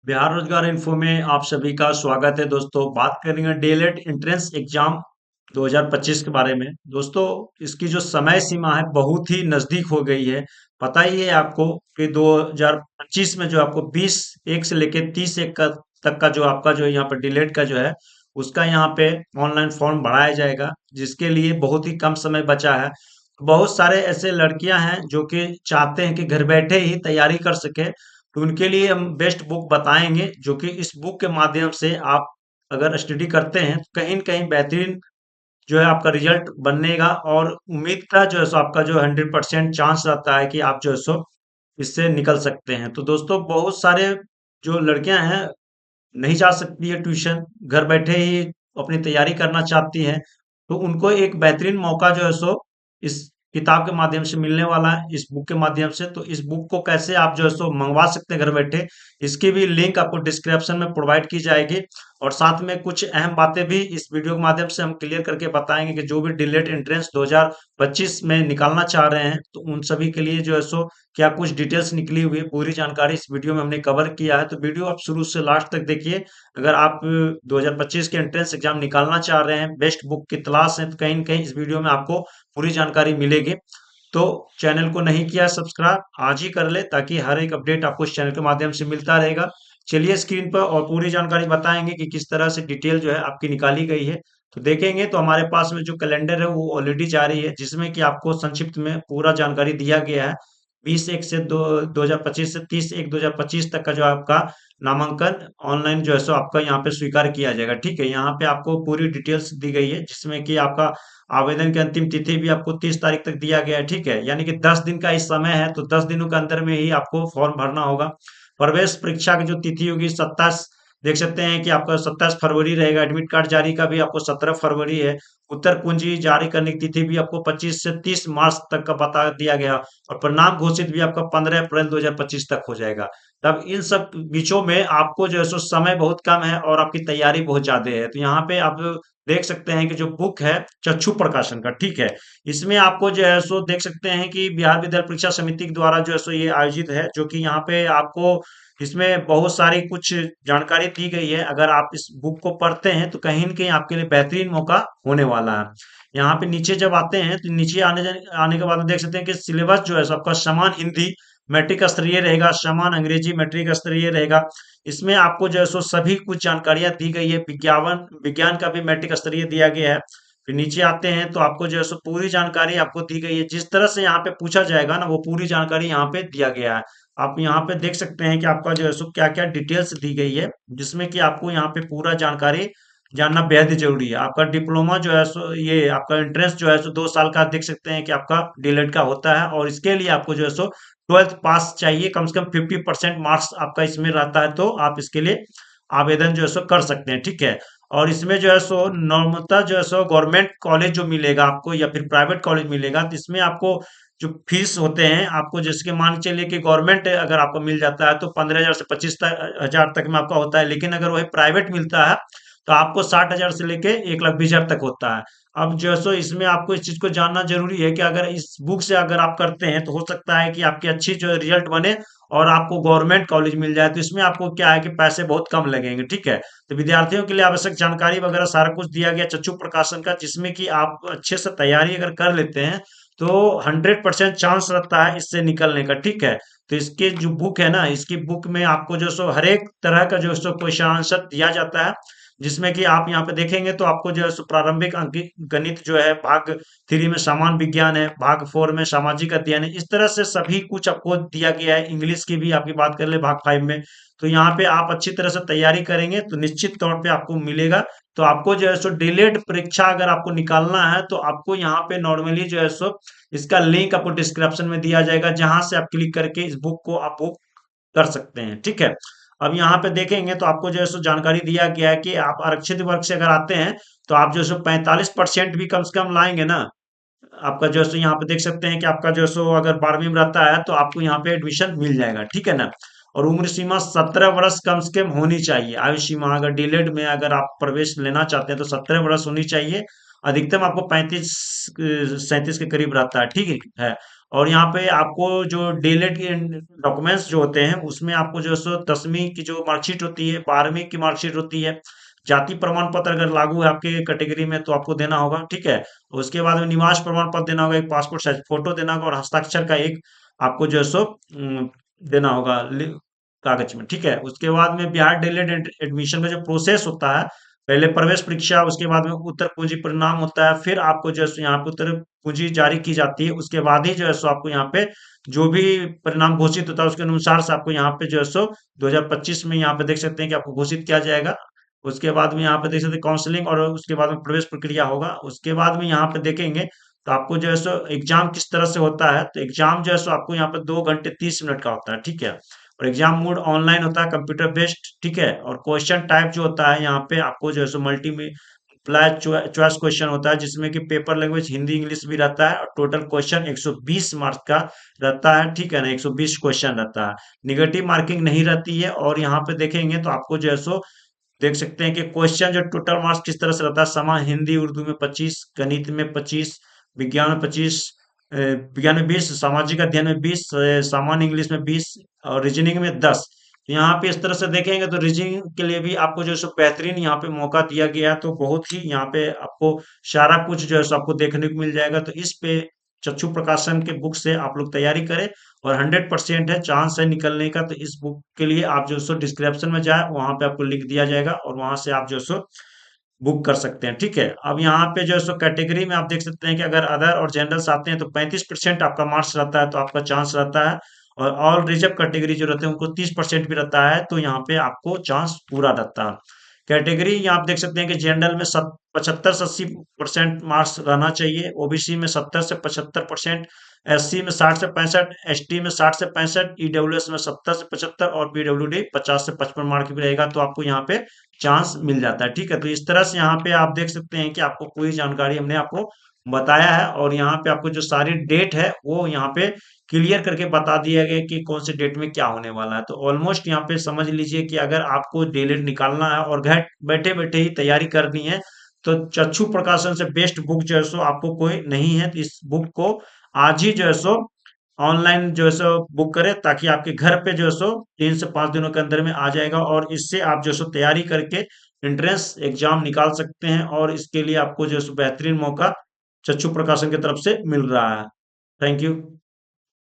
बिहार रोजगार इन्फो में आप सभी का स्वागत है दोस्तों। बात करेंगे डीएलएड एंट्रेंस एग्जाम 2025 के बारे में। दोस्तों, इसकी जो समय सीमा है बहुत ही नजदीक हो गई है। पता ही है आपको कि 2025 में जो आपको 20/1 से लेकर 30/1 तक का जो आपका जो यहाँ पर डीएलएड का जो है उसका यहाँ पे ऑनलाइन फॉर्म भराया जाएगा, जिसके लिए बहुत ही कम समय बचा है। बहुत सारे ऐसे लड़कियां हैं जो कि चाहते हैं कि घर बैठे ही तैयारी कर सके, तो उनके लिए हम बेस्ट बुक बताएंगे, जो कि इस बुक के माध्यम से आप अगर स्टडी करते हैं तो कहीं न कहीं बेहतरीन जो है आपका रिजल्ट बनेगा, और उम्मीद का जो है सो आपका जो 100% चांस रहता है कि आप जो है सो इससे निकल सकते हैं। तो दोस्तों, बहुत सारे जो लड़कियां हैं नहीं जा सकती है ट्यूशन, घर बैठे ही अपनी तैयारी करना चाहती हैं, तो उनको एक बेहतरीन मौका जो है सो इस किताब के माध्यम से मिलने वाला है, इस बुक के माध्यम से। तो इस बुक को कैसे आप जो है सो मंगवा सकते हैं घर बैठे, इसकी भी लिंक आपको डिस्क्रिप्शन में प्रोवाइड की जाएगी। और साथ में कुछ अहम बातें भी इस वीडियो के माध्यम से हम क्लियर करके बताएंगे कि जो भी डिलेट एंट्रेंस 2025 में निकालना चाह रहे हैं, तो उन सभी के लिए जो है सो क्या कुछ डिटेल्स निकली हुई है, पूरी जानकारी इस वीडियो में हमने कवर किया है। तो वीडियो आप शुरू से लास्ट तक देखिए। अगर आप 2025 के एंट्रेंस एग्जाम निकालना चाह रहे हैं, बेस्ट बुक की तलाश है, तो कहीं न कहीं इस वीडियो में आपको पूरी जानकारी मिलेगी। तो चैनल को नहीं किया सब्सक्राइब, आज ही कर ले, ताकि हर एक अपडेट आपको इस चैनल के माध्यम से मिलता रहेगा। चलिए स्क्रीन पर और पूरी जानकारी बताएंगे कि किस तरह से डिटेल जो है आपकी निकाली गई है। तो देखेंगे तो हमारे पास में जो कैलेंडर है वो ऑलरेडी जारी है, जिसमें कि आपको संक्षिप्त में पूरा जानकारी दिया गया है। 20/1 से 2025 से 30/1 2025 तक का जो आपका नामांकन ऑनलाइन जो है सो आपका यहाँ पे स्वीकार किया जाएगा। ठीक है, यहाँ पे आपको पूरी डिटेल्स दी गई है, जिसमें कि आपका आवेदन की अंतिम तिथि भी आपको 30 तारीख तक दिया गया है। ठीक है, यानी कि 10 दिन का इस समय है, तो 10 दिनों के अंदर में ही आपको फॉर्म भरना होगा। प्रवेश परीक्षा की जो तिथि होगी 27, देख सकते हैं कि आपका 27 फरवरी रहेगा। एडमिट कार्ड जारी का भी आपको 17 फरवरी है। उत्तर कुंजी जारी करने की तिथि भी आपको 25 से 30 मार्च तक का बता दिया गया, और परिणाम घोषित भी आपका 15 अप्रैल 2025 तक हो जाएगा। तब इन सब बीचों में आपको जो है सो समय बहुत कम है और आपकी तैयारी बहुत ज्यादा है। तो यहाँ पे आप देख सकते हैं कि जो बुक है चक्षु प्रकाशन का, ठीक है, इसमें आपको जो है सो देख सकते हैं कि बिहार विद्यालय परीक्षा समिति के द्वारा जो है सो ये आयोजित है, जो कि यहाँ पे आपको इसमें बहुत सारी कुछ जानकारी दी गई है। अगर आप इस बुक को पढ़ते हैं तो कहीं न कहीं आपके लिए बेहतरीन मौका होने वाला है। यहाँ पे नीचे जब आते हैं तो नीचे आने के बाद देख सकते हैं कि सिलेबस जो है सबका समान हिंदी मैट्रिक स्तरीय रहेगा, समान अंग्रेजी मैट्रिक स्तरीय रहेगा। इसमें आपको जो है सो सभी कुछ जानकारियां दी गई है। विज्ञान का भी मैट्रिक स्तरीय दिया गया है। फिर नीचे आते हैं तो आपको जो है सो पूरी जानकारी आपको दी गई है। जिस तरह से यहाँ पे पूछा जाएगा ना, वो पूरी जानकारी यहाँ पे दिया गया है। आप यहाँ पे देख सकते हैं कि आपका जो है सो क्या क्या डिटेल्स दी गई है, जिसमें कि आपको यहाँ पे पूरा जानकारी जानना बेहद ही जरूरी है। आपका डिप्लोमा जो है सो ये आपका एंट्रेंस जो है सो 2 साल का देख सकते हैं कि आपका डीलेड का होता है, और इसके लिए आपको जो है सो 12th पास चाहिए। कम से कम 50% मार्क्स आपका इसमें रहता है, तो आप इसके लिए आवेदन जो है सो कर सकते हैं। ठीक है, और इसमें जो है सो नॉर्मता जो है सो गवर्नमेंट कॉलेज जो मिलेगा आपको या फिर प्राइवेट कॉलेज मिलेगा, तो इसमें आपको जो फीस होते हैं, आपको जैसे कि मान के चलिए कि गवर्नमेंट अगर आपको मिल जाता है तो 15,000 से 25,000 तक में आपका होता है। लेकिन अगर वही प्राइवेट मिलता है तो आपको 60,000 से लेके 1,20,000 तक होता है। अब जो है सो इसमें आपको इस चीज को जानना जरूरी है कि अगर इस बुक से अगर आप करते हैं तो हो सकता है कि आपकी अच्छी जो रिजल्ट बने और आपको गवर्नमेंट कॉलेज मिल जाए। तो इसमें आपको क्या है कि पैसे बहुत कम लगेंगे। ठीक है, तो विद्यार्थियों के लिए आवश्यक जानकारी वगैरह सारा कुछ दिया गया चक्षु प्रकाशन का, जिसमें कि आप अच्छे से तैयारी अगर कर लेते हैं तो 100% चांस रहता है इससे निकलने का। ठीक है, तो इसके जो बुक है ना, इसकी बुक में आपको जो सो हर एक तरह का जो सो क्वेश्चन आंसर दिया जाता है, जिसमें कि आप यहाँ पे देखेंगे तो आपको जो है सो प्रारंभिक अंकित गणित जो है भाग 3 में सामान्य विज्ञान है, भाग 4 में सामाजिक अध्ययन है। इस तरह से सभी कुछ आपको दिया गया है। इंग्लिश की भी आपकी बात कर ले भाग 5 में। तो यहाँ पे आप अच्छी तरह से तैयारी करेंगे तो निश्चित तौर पे आपको मिलेगा। तो आपको जो है सो डिलेड परीक्षा अगर आपको निकालना है तो आपको यहाँ पे नॉर्मली जो है सो इसका लिंक आपको डिस्क्रिप्शन में दिया जाएगा, जहां से आप क्लिक करके इस बुक को आप बुक कर सकते हैं। ठीक है, अब यहाँ पे देखेंगे तो आपको जो है सो जानकारी दिया गया है कि आप आरक्षित वर्ग से अगर आते हैं तो आप जो है सो 45% भी कम से कम लाएंगे ना, आपका जो है सो यहाँ पे देख सकते हैं कि आपका जो है सो अगर 12वीं में रहता है तो आपको यहाँ पे एडमिशन मिल जाएगा। ठीक है ना, और उम्र सीमा 17 वर्ष कम से कम होनी चाहिए। आयु सीमा अगर डीलेड में अगर आप प्रवेश लेना चाहते हैं तो 17 वर्ष होनी चाहिए। अधिकतम आपको 35 37 के करीब रहता है। ठीक है, और यहाँ पे आपको जो डीएलएड के डॉक्यूमेंट्स जो होते हैं उसमें आपको जो है सो 10वीं की जो मार्कशीट होती है, 12वीं की मार्कशीट होती है, जाति प्रमाण पत्र अगर लागू है आपके कैटेगरी में तो आपको देना होगा, ठीक है। उसके बाद में निवास प्रमाण पत्र देना होगा, एक पासपोर्ट साइज फोटो देना होगा और हस्ताक्षर का एक आपको जो है सो देना होगा कागज में, ठीक है। उसके बाद में बिहार डीएलएड एडमिशन का जो प्रोसेस होता है, पहले प्रवेश परीक्षा, उसके बाद में उत्तर कुंजी परिणाम होता है, फिर आपको जो है सो यहाँ पे उत्तर कुंजी जारी की जाती है, उसके बाद ही जो है सो आपको यहाँ पे जो भी परिणाम घोषित होता है उसके अनुसार से आपको यहाँ पे जो है सो 2025 में यहाँ पे देख सकते हैं कि आपको घोषित किया जाएगा। उसके बाद में यहाँ पे देख सकते हैं काउंसलिंग और उसके बाद में प्रवेश प्रक्रिया होगा। उसके बाद में यहाँ पे देखेंगे तो आपको जो है सो एग्जाम किस तरह से होता है, तो एग्जाम जो है सो आपको यहाँ पे 2 घंटे 30 मिनट का होता है, ठीक है। और एग्जाम मोड ऑनलाइन होता है, कंप्यूटर बेस्ड, ठीक है। और क्वेश्चन टाइप जो होता है यहाँ पे आपको जो है सो मल्टीप्लाई चॉइस क्वेश्चन होता है, जिसमें कि पेपर लैंग्वेज हिंदी इंग्लिश भी रहता है और टोटल क्वेश्चन 120 मार्क्स का रहता है, ठीक है ना, 120 क्वेश्चन रहता है। निगेटिव मार्किंग नहीं रहती है। और यहाँ पे देखेंगे तो आपको जो है सो देख सकते हैं कि क्वेश्चन जो टोटल मार्क्स किस तरह से रहता है, समान हिंदी उर्दू में 25, गणित में 25, विज्ञान में 25, विज्ञान में 20, सामाजिक अध्ययन में 20, सामान्य इंग्लिश में 20 और रीजनिंग में 10। यहाँ पे इस तरह से देखेंगे तो रीजनिंग के लिए भी आपको जो है सो बेहतरीन यहाँ पे मौका दिया गया है, तो बहुत ही यहाँ पे आपको सारा कुछ जो है सो आपको देखने को मिल जाएगा। तो इस पे चक्षु प्रकाशन के बुक से आप लोग तैयारी करें और 100% है चांस है निकलने का। तो इस बुक के लिए आप जो है सो डिस्क्रिप्शन में जाए, वहां पे आपको लिंक दिया जाएगा और वहां से आप जो है सो बुक कर सकते हैं, ठीक है। अब यहाँ पे जो है सो कैटेगरी में आप देख सकते हैं कि अगर अदर और जनरल्स आते हैं तो 35% आपका मार्क्स रहता है, तो आपका चांस रहता है। और ऑल रिजर्व कैटेगरी जो रहते हैं उनको 30% भी रहता है, तो यहाँ पे आपको चांस पूरा रहता है। कैटेगरी यहाँ आप देख सकते हैं कि जनरल में 75 से 80% मार्क्स रहना चाहिए, ओबीसी में 70 से 75%, एससी में 60 से 65, एसटी में 60 से 65, ईडब्ल्यूएस में 70 से 75 और पीडब्ल्यूडी 50 से 55 मार्क भी रहेगा, तो आपको यहाँ पे चांस मिल जाता है, ठीक है। तो इस तरह से यहाँ पे आप देख सकते हैं कि आपको पूरी जानकारी हमने आपको बताया है और यहाँ पे आपको जो सारी डेट है वो यहाँ पे क्लियर करके बता दिया गया कि कौन से डेट में क्या होने वाला है। तो ऑलमोस्ट यहाँ पे समझ लीजिए कि अगर आपको डीएलएड निकालना है और घर बैठे बैठे ही तैयारी करनी है तो चक्षु प्रकाशन से बेस्ट बुक जो है सो आपको कोई नहीं है। तो इस बुक को आज ही जो है सो ऑनलाइन जो है सो बुक करें, ताकि आपके घर पे जो है सो 3 से 5 दिनों के अंदर में आ जाएगा और इससे आप जो है सो तैयारी करके एंट्रेंस एग्जाम निकाल सकते हैं। और इसके लिए आपको जो है सो बेहतरीन मौका चक्षु प्रकाशन की तरफ से मिल रहा है। Thank you.